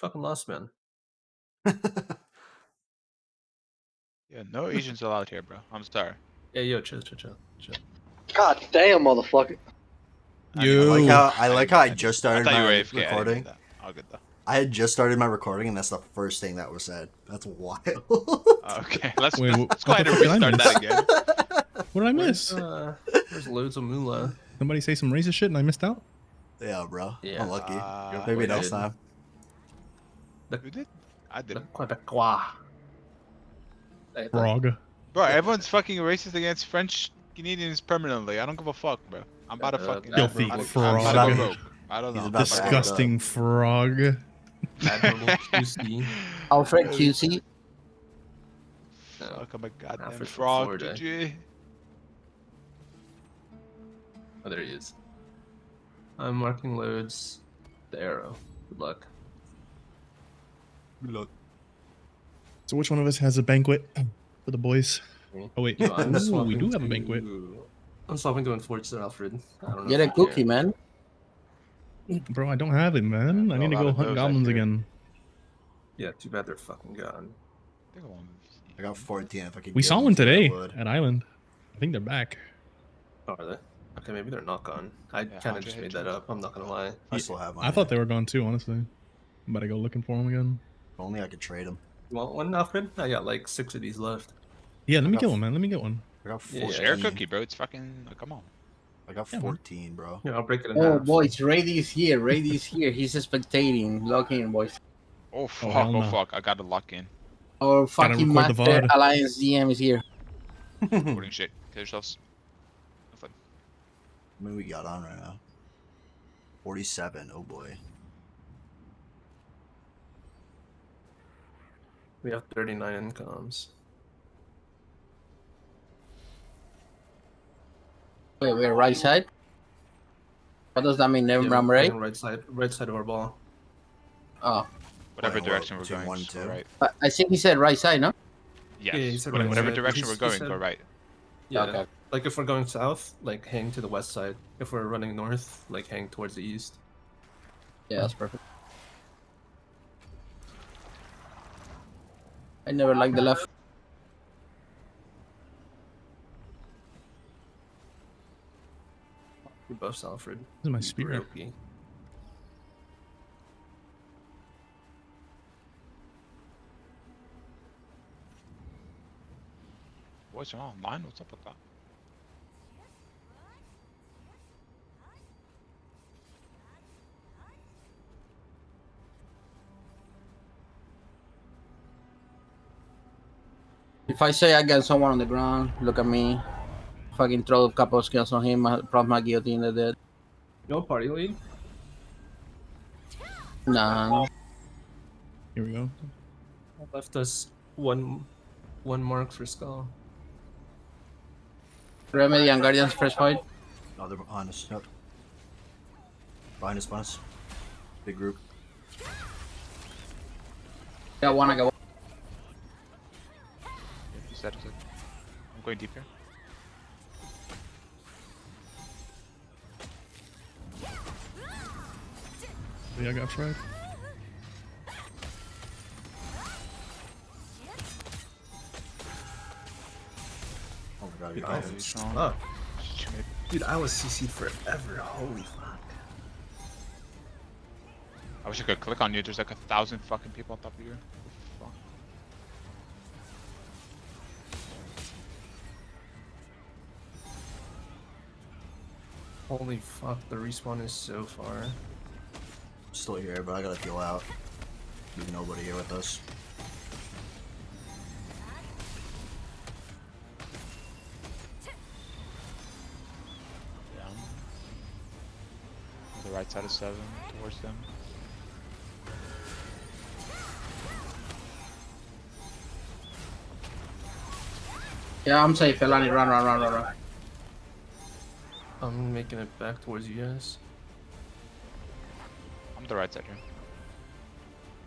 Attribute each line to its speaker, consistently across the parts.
Speaker 1: fucking lost, man.
Speaker 2: Yeah, no Asians allowed here, bro. I'm sorry.
Speaker 1: Yeah, yo, chill.
Speaker 3: God damn, motherfucker.
Speaker 4: I like how I just started
Speaker 2: I thought you were
Speaker 4: my
Speaker 2: AFK.
Speaker 4: recording.
Speaker 2: All good though.
Speaker 4: I had just started my recording, and that's the first thing that was said. That's wild.
Speaker 2: Okay, let's
Speaker 5: Wait,
Speaker 2: go ahead and restart that again.
Speaker 5: What did I miss?
Speaker 1: There's loads of moolah.
Speaker 5: Somebody say some racist shit and I missed out?
Speaker 4: Yeah, bro.
Speaker 1: Yeah.
Speaker 4: Unlucky. Maybe next time.
Speaker 2: Who did? I
Speaker 1: The
Speaker 2: didn't.
Speaker 1: Quebecois.
Speaker 5: Frog.
Speaker 2: Bro, everyone's fucking racist against French Canadians permanently. I don't give a fuck, bro. I'm about to fucking.
Speaker 5: Filthy
Speaker 2: I'm
Speaker 5: frog.
Speaker 2: about to go rogue. I don't know.
Speaker 5: Disgusting frog.
Speaker 1: Admirable QC.
Speaker 3: Alfred QC.
Speaker 2: Fuck, I'm a goddamn
Speaker 1: Alfred from
Speaker 2: frog,
Speaker 1: Florida.
Speaker 2: GG.
Speaker 1: Oh, there he is. I'm marking loads. The arrow. Good luck.
Speaker 4: Look.
Speaker 5: So which one of us has a banquet for the boys? Oh wait,
Speaker 1: Yo, I'm
Speaker 5: Ooh, we
Speaker 1: swapping
Speaker 5: do have a
Speaker 1: to-
Speaker 5: banquet.
Speaker 1: I'm swapping to Enforcer, Alfred. I don't know.
Speaker 3: Get
Speaker 1: if
Speaker 3: a
Speaker 1: you
Speaker 3: cookie,
Speaker 1: care.
Speaker 3: man.
Speaker 5: Bro, I don't have it, man. I need to
Speaker 2: a lot
Speaker 5: go
Speaker 2: of
Speaker 5: hunt
Speaker 2: those
Speaker 5: goblins
Speaker 2: out here.
Speaker 5: again.
Speaker 1: Yeah, too bad they're fucking gone.
Speaker 4: I got 14. If I could
Speaker 5: We
Speaker 4: get
Speaker 5: saw
Speaker 4: them
Speaker 5: one
Speaker 4: to me, I
Speaker 5: today
Speaker 4: would.
Speaker 5: at Island. I think they're back.
Speaker 1: Oh, are they? Okay, maybe they're not gone. I kind of
Speaker 2: 100
Speaker 1: just
Speaker 2: hit
Speaker 1: made that
Speaker 2: chance.
Speaker 1: up. I'm not gonna lie.
Speaker 4: I still have mine.
Speaker 5: I thought they were gone too, honestly. I'm about to go looking for them again.
Speaker 4: If only I could trade them.
Speaker 1: You want one, Alfred? I got like 6 of these left.
Speaker 5: Yeah, let me
Speaker 4: got
Speaker 5: get one, man. Let me get one.
Speaker 4: I got
Speaker 1: Yeah,
Speaker 4: 14.
Speaker 2: Share a cookie, bro. It's fucking. Come on.
Speaker 4: I got
Speaker 5: Yeah, man.
Speaker 4: 14, bro.
Speaker 1: Yeah, I'll break it in
Speaker 3: Oh,
Speaker 1: half.
Speaker 3: boys, Rady's here. Rady's here. He's spectating. Log in, boys.
Speaker 2: Oh fuck!
Speaker 5: hell
Speaker 2: Oh
Speaker 5: no.
Speaker 2: fuck! I gotta lock in.
Speaker 3: Our fucking
Speaker 5: record the
Speaker 3: Master
Speaker 5: VOD.
Speaker 3: Alliance GM is here.
Speaker 2: Recording shit. Kill yourselves.
Speaker 4: How many we got on right now? 47. Oh boy.
Speaker 1: We have 39 incomes.
Speaker 3: Wait, we're right side? What does that mean? Never
Speaker 1: Yeah,
Speaker 3: I'm
Speaker 1: we're
Speaker 3: right?
Speaker 1: playing right side of our ball.
Speaker 3: Oh.
Speaker 2: Whatever
Speaker 4: Wait,
Speaker 2: direction we're
Speaker 4: between
Speaker 2: going,
Speaker 4: 1
Speaker 2: just
Speaker 4: and
Speaker 2: go
Speaker 4: 2?
Speaker 2: right.
Speaker 3: But I think he said right side, no?
Speaker 2: Yes.
Speaker 1: he said
Speaker 2: Whatever,
Speaker 1: right
Speaker 2: whatever
Speaker 1: side.
Speaker 2: direction
Speaker 1: He
Speaker 2: we're
Speaker 1: s-
Speaker 2: going,
Speaker 1: he
Speaker 2: go
Speaker 1: said-
Speaker 2: right.
Speaker 1: Yeah.
Speaker 4: Okay.
Speaker 1: Like if we're going south, like hang to the west side. If we're running north, like hang towards the east.
Speaker 3: Yeah, that's perfect. I never liked the left.
Speaker 1: We buffs Alfred.
Speaker 5: This is my spear.
Speaker 1: Roki.
Speaker 2: What's wrong? Mine? What's up with that?
Speaker 3: If I say I got someone on the ground, look at me. Fucking throw a couple of skills on him, prop my guillotine, they're dead.
Speaker 1: No party lead.
Speaker 3: Nah.
Speaker 5: Here we go.
Speaker 1: Left us one mark for skull.
Speaker 3: Remedy and Guardians first fight.
Speaker 4: Oh, they're behind us. Yep. Behind us. Big group.
Speaker 3: Got one, I got one.
Speaker 2: He said. I'm going deep here.
Speaker 5: Yeah, I got fried.
Speaker 4: Oh my god,
Speaker 1: Dude,
Speaker 4: you
Speaker 1: I
Speaker 4: guys.
Speaker 1: was, dude, I was CC'd forever. Holy fuck.
Speaker 2: I wish I could click on you. There's like 1,000 fucking people on top of you. Fuck.
Speaker 1: Holy fuck, the respawn is so far.
Speaker 4: Still here, but I gotta heal out. There's nobody here with us.
Speaker 2: Yeah. On the right side of 7 towards them.
Speaker 3: Yeah, I'm safe. Elani, run.
Speaker 1: I'm making it back towards you guys.
Speaker 2: I'm the right side here.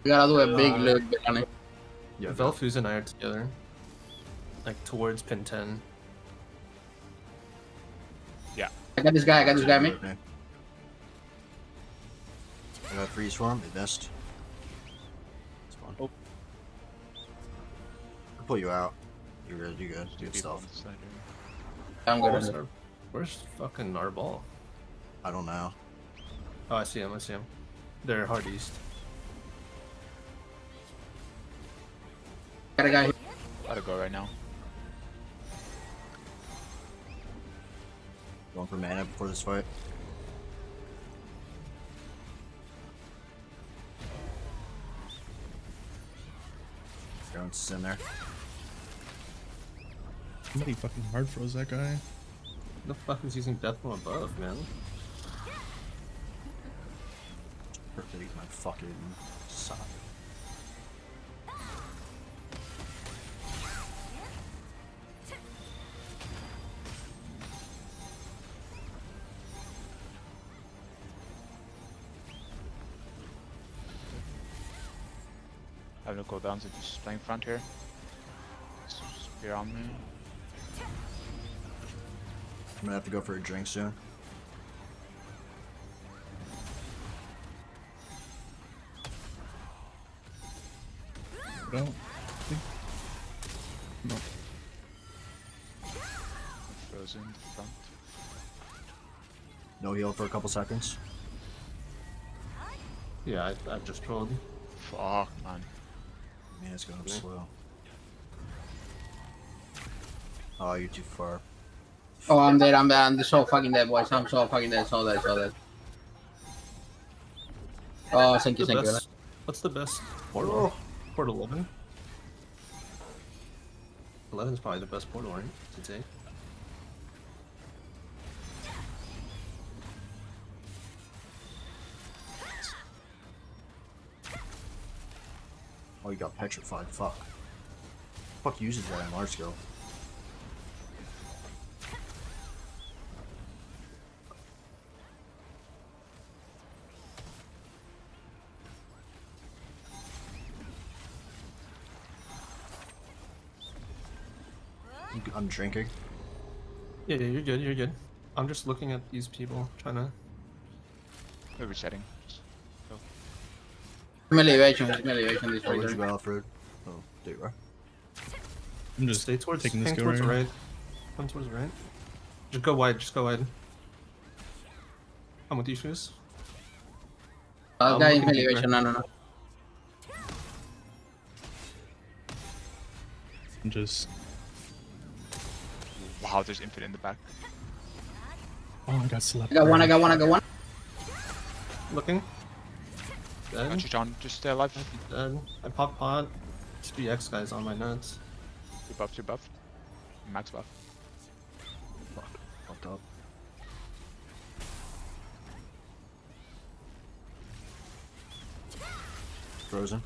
Speaker 3: We gotta do a big look, Elani.
Speaker 4: Yeah,
Speaker 1: Velfuz and I are together. Like towards pin 10.
Speaker 3: I got this guy, me.
Speaker 4: I got freeze for him. They missed.
Speaker 2: Oh.
Speaker 4: I'll pull you out. You're good. You good.
Speaker 2: Two
Speaker 4: Good
Speaker 2: people on
Speaker 4: stuff.
Speaker 2: the side here.
Speaker 3: I'm
Speaker 1: Where's,
Speaker 3: good.
Speaker 1: our, where's fucking our ball?
Speaker 4: I don't know.
Speaker 1: Oh, I see him. I see him. They're hard east.
Speaker 3: Got a guy here.
Speaker 2: Gotta go right now.
Speaker 4: Going for mana before this fight. Everyone's in there.
Speaker 5: Somebody fucking hard froze that guy.
Speaker 1: The fuck is using death from above, man?
Speaker 4: Perfect, my fucking side.
Speaker 2: Having to go down to just playing front here. Spear on me.
Speaker 4: I'm gonna have to go for a drink soon.
Speaker 5: No. No.
Speaker 2: Frozen front.
Speaker 4: No heal for a couple seconds.
Speaker 1: Yeah, I just trolled.
Speaker 2: Fuck, man.
Speaker 4: Man, it's going slow. Oh, you're too far.
Speaker 3: Oh, I'm dead. I'm so fucking dead, boys. I'm so fucking dead. So dead. So dead. Oh, thank you. Thank you.
Speaker 1: What's the best portal? Portal 11? 11 is probably the best portal, right? To take.
Speaker 4: Oh, you got petrified. Fuck. Fuck uses that in large skill. I'm drinking.
Speaker 1: Yeah, you're good, you're good. I'm just looking at these people, trying to...
Speaker 2: We're resetting. Just go.
Speaker 3: Elevation. This
Speaker 4: Oh,
Speaker 3: right
Speaker 4: where'd you
Speaker 3: there.
Speaker 4: go, Alfred? Oh, there you are.
Speaker 5: I'm just
Speaker 1: Stay towards,
Speaker 5: taking this
Speaker 1: hang
Speaker 5: go
Speaker 1: towards the
Speaker 5: right.
Speaker 1: right. Come towards the right. Just go wide, just go wide. I'm with you, Fuse.
Speaker 3: Guy in
Speaker 1: looking deeper.
Speaker 3: elevation. No.
Speaker 5: I'm just.
Speaker 2: Wow, there's infinite in the back.
Speaker 5: Oh, I got slept.
Speaker 3: I got one.
Speaker 1: Looking.
Speaker 2: Got
Speaker 1: Dead.
Speaker 2: you, John. Just stay alive.
Speaker 1: Dead. I pop pot. SPX guys on my nuts.
Speaker 2: You're buffed, you're buffed. Max buff.
Speaker 4: Fuck. Fucked up. Frozen.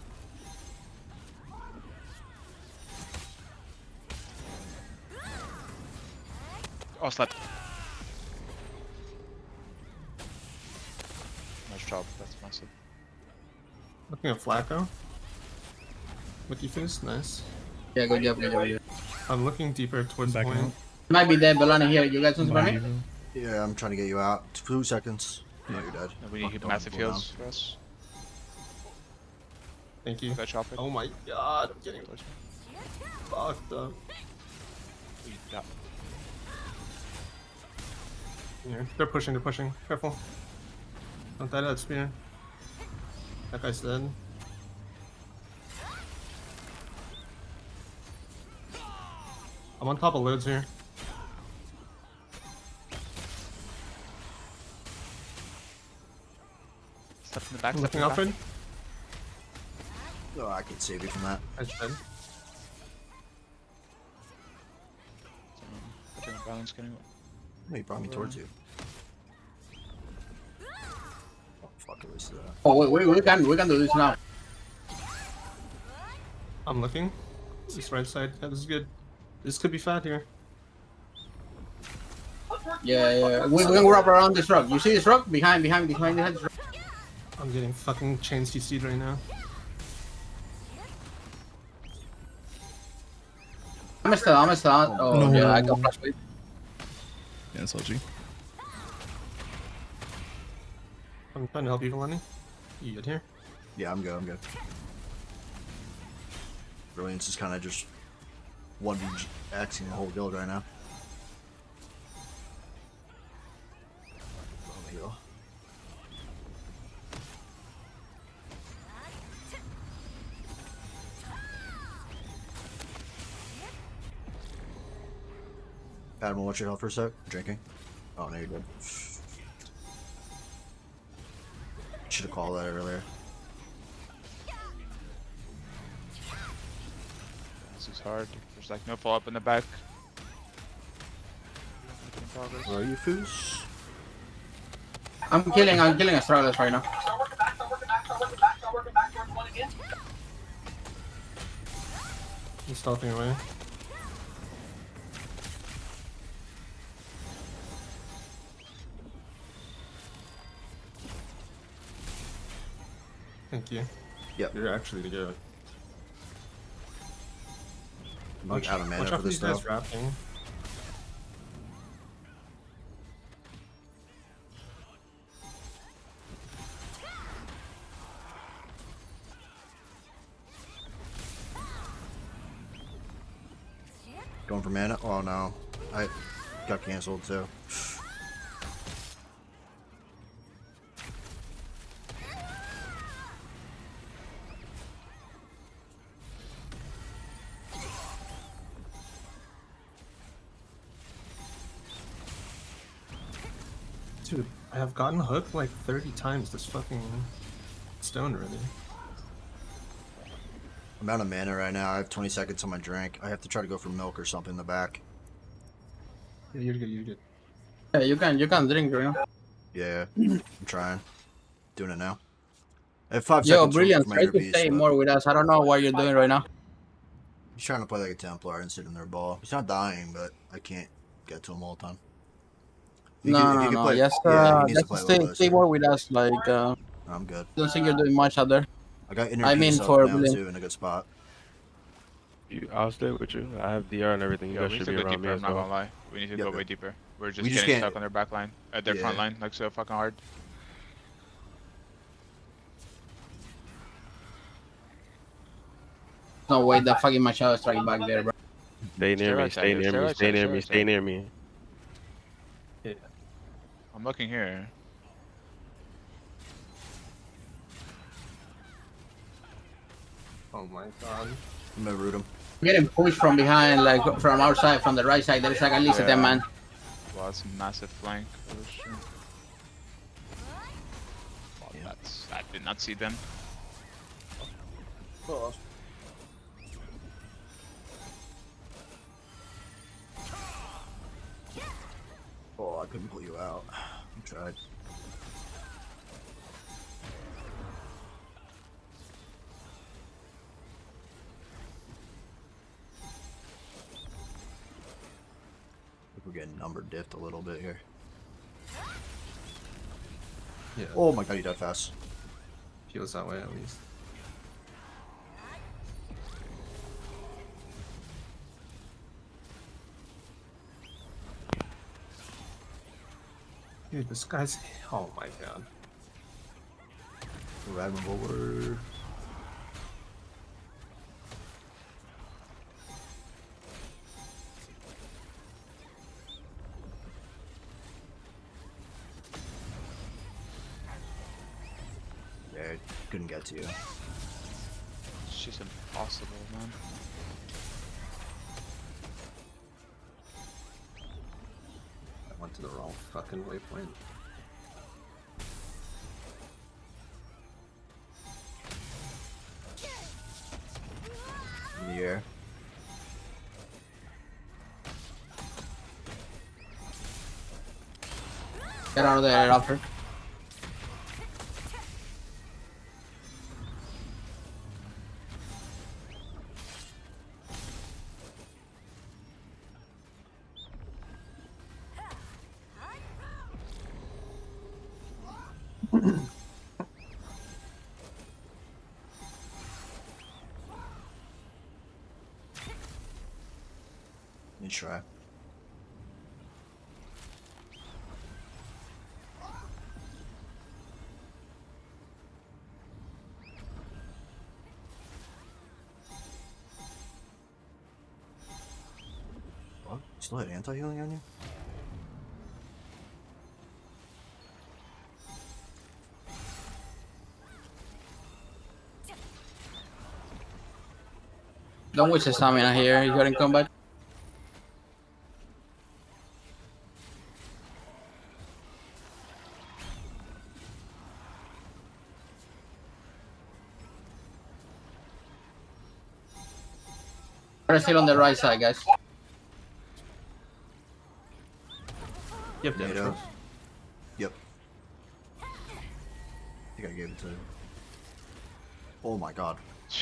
Speaker 2: Oh, slept. Nice job, that's massive.
Speaker 1: Looking at Flacco. With you, Fuse. Nice.
Speaker 3: Yeah, good job.
Speaker 1: I'm looking deeper towards the
Speaker 5: Back
Speaker 1: point.
Speaker 5: out.
Speaker 3: Might be dead, but Lana here. You guys want to
Speaker 5: Bye,
Speaker 3: me?
Speaker 5: Evo.
Speaker 4: Yeah, I'm trying to get you out. 2 seconds. No, you're dead.
Speaker 2: And we
Speaker 4: Fuck,
Speaker 2: need
Speaker 4: don't
Speaker 2: massive
Speaker 4: pull down.
Speaker 2: heals for us.
Speaker 1: Thank you.
Speaker 2: That chopper.
Speaker 1: Oh my god, I'm getting fucked up.
Speaker 2: Yeah.
Speaker 1: Here. They're pushing. Careful. Don't die to that spear. That guy's dead. I'm on top of loads here.
Speaker 2: Stuff in the back,
Speaker 1: I'm
Speaker 2: stuff
Speaker 1: looking
Speaker 2: in the back.
Speaker 1: Alfred.
Speaker 4: Oh, I can save you from that.
Speaker 1: I just dead.
Speaker 2: I think the balance getting.
Speaker 4: No, he brought me towards you. Oh, fuck, it was that.
Speaker 3: Oh, wait, we can do this now.
Speaker 1: I'm looking. This right side. Yeah, this is good. This could be fat here.
Speaker 3: Yeah. We're gonna wrap around this rock. You see this rock? Behind this rock.
Speaker 1: I'm getting fucking chain CC'd right now.
Speaker 3: I'm still. Oh,
Speaker 5: No.
Speaker 3: yeah, I got flash with.
Speaker 5: Yeah, it's LG.
Speaker 1: I'm trying to help you, Lenny. You good here?
Speaker 4: Yeah, I'm good. Brilliance is kind of just 1v-Xing the whole guild right now. Oh, heal. Adam, watch your health for a sec. Drinking. Oh, no, you're good. Should have called that earlier.
Speaker 2: This is hard. There's like no follow-up in the back.
Speaker 4: Where are you, Foos?
Speaker 3: I'm killing a stragglers right now.
Speaker 1: He's stealthing away. Thank you.
Speaker 4: Yep.
Speaker 1: You're actually the good.
Speaker 4: I'm like out of mana
Speaker 1: Watch
Speaker 4: for
Speaker 1: out for
Speaker 4: this
Speaker 1: these guys
Speaker 4: stuff.
Speaker 1: drafting.
Speaker 4: Going for mana? Oh no. I got cancelled too.
Speaker 1: Dude, I have gotten hooked like 30 times this fucking stone already.
Speaker 4: I'm out of mana right now. I have 20 seconds on my drink. I have to try to go for milk or something in the back.
Speaker 1: Yeah, you're good, you're good.
Speaker 3: Yeah, you can drink, you know.
Speaker 4: Yeah, I'm trying. Doing it now. I have 5
Speaker 3: Yo,
Speaker 4: seconds
Speaker 3: Brilliant,
Speaker 4: for my
Speaker 3: try
Speaker 4: inner
Speaker 3: to
Speaker 4: beast,
Speaker 3: stay
Speaker 4: but
Speaker 3: more with us. I don't know what you're doing right now.
Speaker 4: he's trying to play like a Templar and sit in their ball. He's not dying, but I can't get to him all the time. If he could
Speaker 3: No.
Speaker 4: play,
Speaker 3: Just,
Speaker 4: yeah, he needs to play a little
Speaker 3: stay
Speaker 4: better.
Speaker 3: more with us. Like,
Speaker 4: I'm good.
Speaker 3: don't think you're doing much out there.
Speaker 4: I got inner
Speaker 3: I mean,
Speaker 4: beast up
Speaker 3: for
Speaker 4: now
Speaker 3: Brilliant.
Speaker 4: too in a good spot.
Speaker 6: I'll stay with you. I have DR and everything. You
Speaker 2: Yo,
Speaker 6: guys
Speaker 2: we need
Speaker 6: should
Speaker 2: to
Speaker 6: be
Speaker 2: go
Speaker 6: around me
Speaker 2: deeper, I'm
Speaker 6: as
Speaker 2: not
Speaker 6: well.
Speaker 2: gonna lie. We need to
Speaker 4: Yep,
Speaker 2: go
Speaker 4: yep.
Speaker 2: way deeper. We're just
Speaker 4: We just
Speaker 2: getting
Speaker 4: can't-
Speaker 2: stuck on their back line. At their front
Speaker 4: Yeah.
Speaker 2: line, like so fucking hard.
Speaker 3: No way, the fucking Machado is striking back there, bro.
Speaker 6: Stay near me.
Speaker 2: right
Speaker 6: Stay
Speaker 2: side,
Speaker 6: near
Speaker 2: stay
Speaker 6: me.
Speaker 2: right
Speaker 6: Stay
Speaker 2: side,
Speaker 6: near
Speaker 2: stay
Speaker 6: me.
Speaker 2: right
Speaker 6: Stay
Speaker 2: side.
Speaker 6: near me.
Speaker 1: Yeah.
Speaker 2: I'm looking here.
Speaker 1: Oh my god.
Speaker 4: I'm gonna root him.
Speaker 3: Getting pushed from behind, like from our side, from the right side. There's like at least a 10 man.
Speaker 2: Wow, that's a massive flank. Oh, shit. Wow,
Speaker 4: Yeah.
Speaker 2: I did not see them.
Speaker 4: Oh, I couldn't pull you out. I tried. I think we're getting number diffed a little bit here.
Speaker 1: Yeah.
Speaker 4: Oh my god, you died fast.
Speaker 1: Feels that way at least. Dude, this guy's. Oh my god.
Speaker 4: Riding forward. Yeah, couldn't get to you.
Speaker 2: It's just impossible, man.
Speaker 1: I went to the wrong fucking waypoint.
Speaker 4: In the air.
Speaker 3: Get out of there, Alfred.
Speaker 4: You try. Still had anti-healing on you?
Speaker 3: Don't waste his stamina here. He's gonna come back. We're still on the right side, guys.
Speaker 1: Yep, damage
Speaker 4: NATO.
Speaker 1: bro.
Speaker 4: Yep. I think I gave it to him. Oh my god.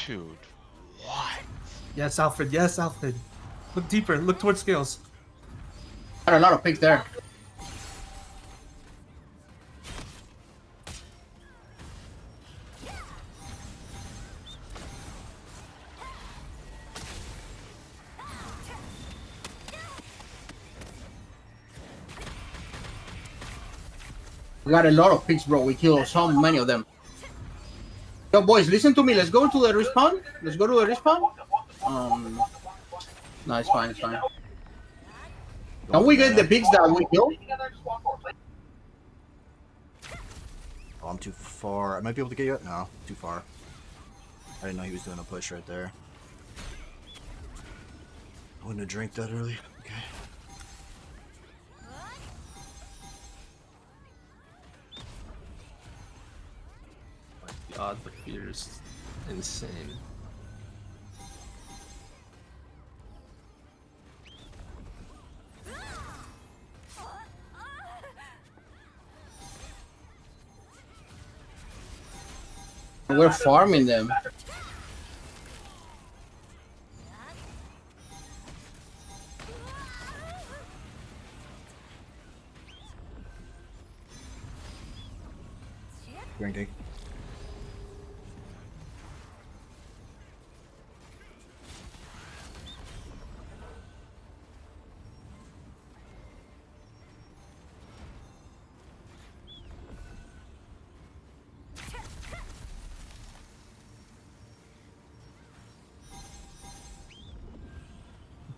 Speaker 2: Dude, what?
Speaker 1: Yes, Alfred. Yes, Alfred. Look deeper. Look towards scales.
Speaker 3: Got a lot of picks there. We got a lot of picks, bro. We killed so many of them. Yo, boys, listen to me. Let's go to the respawn. Let's go to the respawn. No, it's fine. It's fine. Can we get the picks that we killed?
Speaker 4: Oh, I'm too far. I might be able to get you. No, too far. I didn't know he was doing a push right there. I wouldn't have drank that early. Okay.
Speaker 1: God, the fear is insane.
Speaker 3: We're farming them.
Speaker 4: Drinking.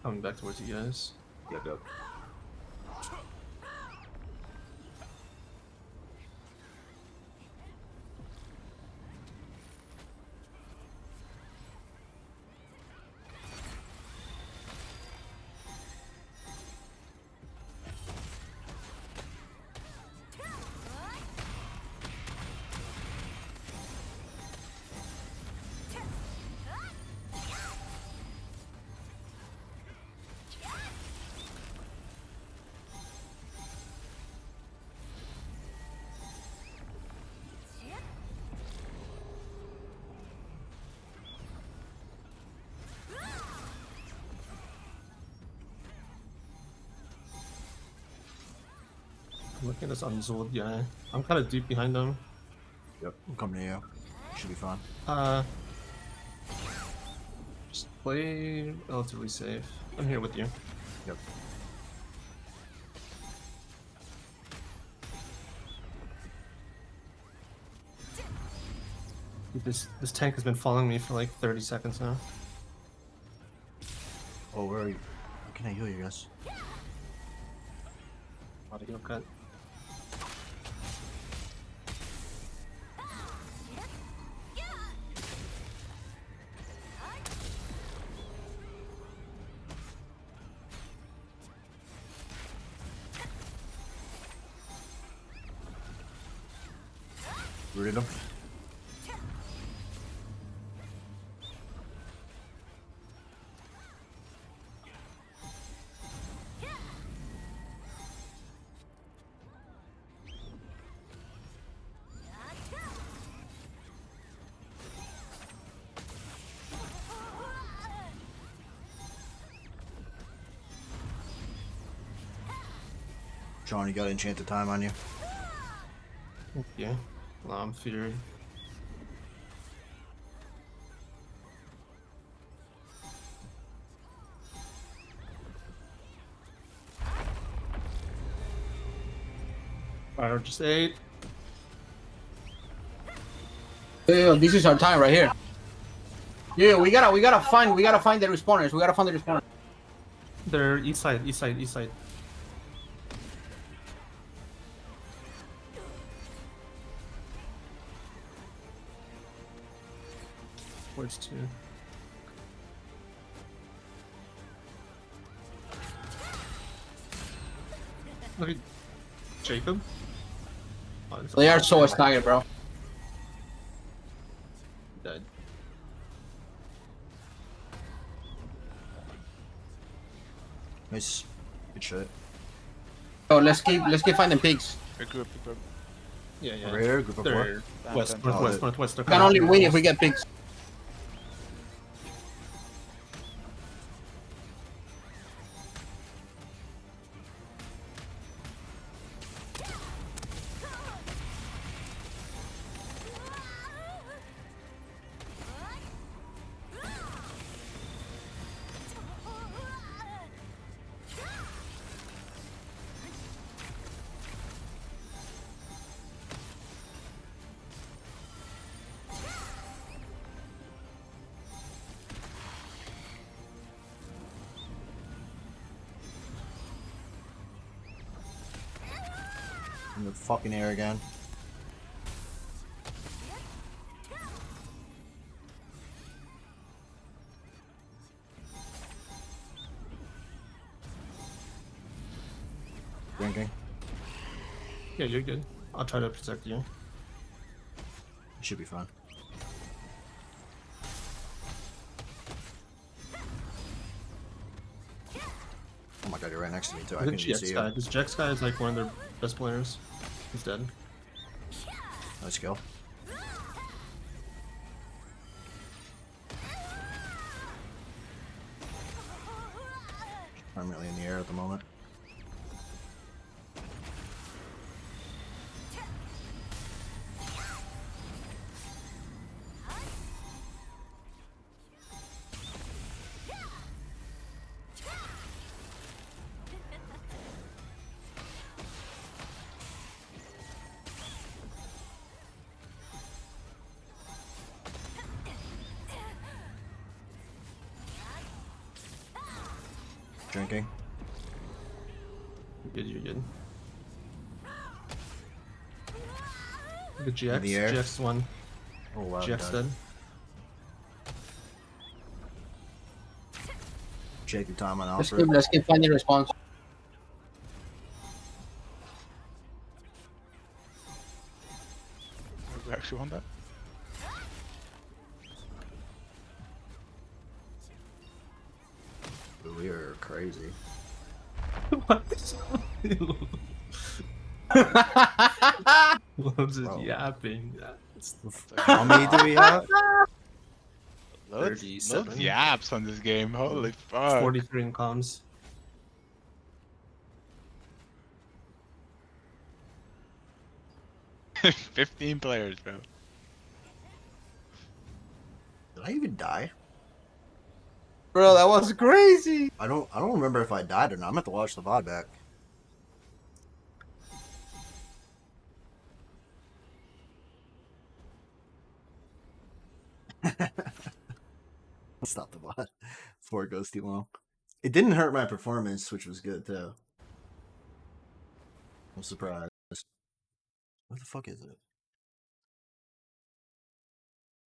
Speaker 1: Coming back towards you guys.
Speaker 4: Yep, yep.
Speaker 1: I'm looking at this unzold guy. I'm kind of deep behind him.
Speaker 4: Yep. I'm coming to you. Should be fine.
Speaker 1: Just play relatively safe. I'm here with you.
Speaker 4: Yep.
Speaker 1: Dude, this tank has been following me for like 30 seconds now.
Speaker 4: Oh, where are you? How can I heal you guys?
Speaker 1: A lot of heal cut.
Speaker 4: Rooted him. Sean, you got enchanted time on you.
Speaker 1: Yeah. Well, I'm feared. Fire just 8.
Speaker 3: Yeah, this is our time right here. Yeah, we gotta find the respawners. We gotta find the respawners.
Speaker 1: They're east side, east side, east side. Where's two? Look at Jacob. Oh, he's
Speaker 3: They are so staggered, bro.
Speaker 1: dead.
Speaker 4: Nice. Good shit.
Speaker 3: So let's keep finding pigs.
Speaker 2: Big group, big group.
Speaker 1: Yeah, yeah.
Speaker 4: Over here, group of 4.
Speaker 1: They're west,
Speaker 2: Damn,
Speaker 1: northwest,
Speaker 4: Oh,
Speaker 1: northwest. They're
Speaker 3: We can
Speaker 1: coming
Speaker 3: only
Speaker 1: up.
Speaker 3: win if we get pigs.
Speaker 4: In the fucking air again. Drinking.
Speaker 1: Yeah, you're good. I'll try to protect you.
Speaker 4: It should be fine. Oh my god, you're right next to me too. I
Speaker 1: Look
Speaker 4: can
Speaker 1: at
Speaker 4: even see
Speaker 1: GX
Speaker 4: you.
Speaker 1: guy. This GX guy is like one of their best players. He's dead.
Speaker 4: Nice kill. Permanently in the air at the moment. Drinking.
Speaker 1: You're good, you're good. Look at GX.
Speaker 4: In the air.
Speaker 1: GX one.
Speaker 4: Oh wow.
Speaker 1: GX
Speaker 4: God.
Speaker 1: dead.
Speaker 4: Shake your time on
Speaker 3: Let's
Speaker 4: Alfred.
Speaker 3: keep finding response.
Speaker 2: We actually won that.
Speaker 4: We are crazy.
Speaker 1: What? Loves is
Speaker 4: Bro.
Speaker 1: yapping. That's
Speaker 4: How many do we have?
Speaker 2: Loads
Speaker 1: 37.
Speaker 2: yaps on this game. Holy fuck.
Speaker 1: 43 in comms.
Speaker 2: Fuck. 15 players, bro.
Speaker 4: Did I even die?
Speaker 3: Bro, that was crazy.
Speaker 4: I don't remember if I died or not. I'm gonna have to watch the VOD back. Stop the VOD before it goes too long. It didn't hurt my performance, which was good too. I'm surprised. What the fuck is it?